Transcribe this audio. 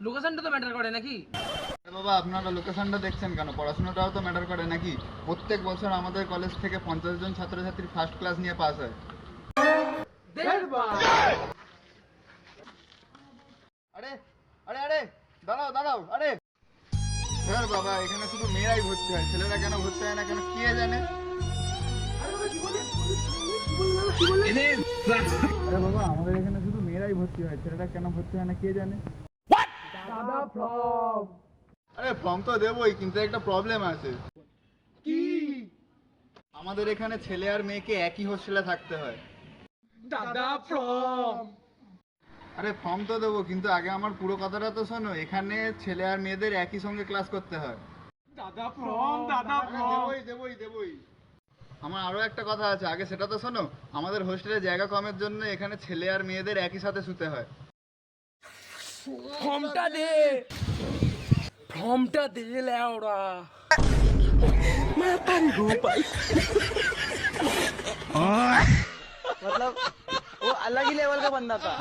লোকেশনটা তো ম্যাটার করে নাকি? বাবা আপনারা লোকেশনটা দেখছেন কেন? পড়াশোনাটাও তো ম্যাটার করে নাকি? প্রত্যেক বছর আমাদের কলেজ থেকে 50 জন ছাত্রছাত্রী ফার্স্ট ক্লাস নিয়ে পাস হয়। আরে আরে আরে দাঁড়াও দাঁড়াও, আরে স্যার বাবা এখানে শুধু মেয়েরাই ভর্তি হয়, ছেলেরা কেন ভর্তি হয় না কেন কে জানে? আরে বাবা আমাদের এখানে শুধু মেয়েরাই ভর্তি হয়, ছেলেরা কেন ভর্তি হয় না কে জানে? আরে ফর্ম তো দেবোই, কিন্তু একটা প্রবলেম আছে। কি? আমাদের এখানে ছেলে আর মেয়েকে একই হোস্টেলে থাকতে হয়। আরে ফর্ম তো দেবো, কিন্তু আগে আমার পুরো কথাটা তো শোনো। এখানে ছেলে আর মেয়েদের একই সঙ্গে ক্লাস করতে হয়। দেবোই দেবোই দেবোই। আমার আরো একটা কথা আছে, আগে সেটা তো শোনো। আমাদের হোস্টেলে জায়গা কমের জন্য এখানে ছেলে আর মেয়েদের একই সাথে শুতে হয়। ফর্মটা দে লেওড়া। मतलब वो अलग ही लेवल का बंदा था।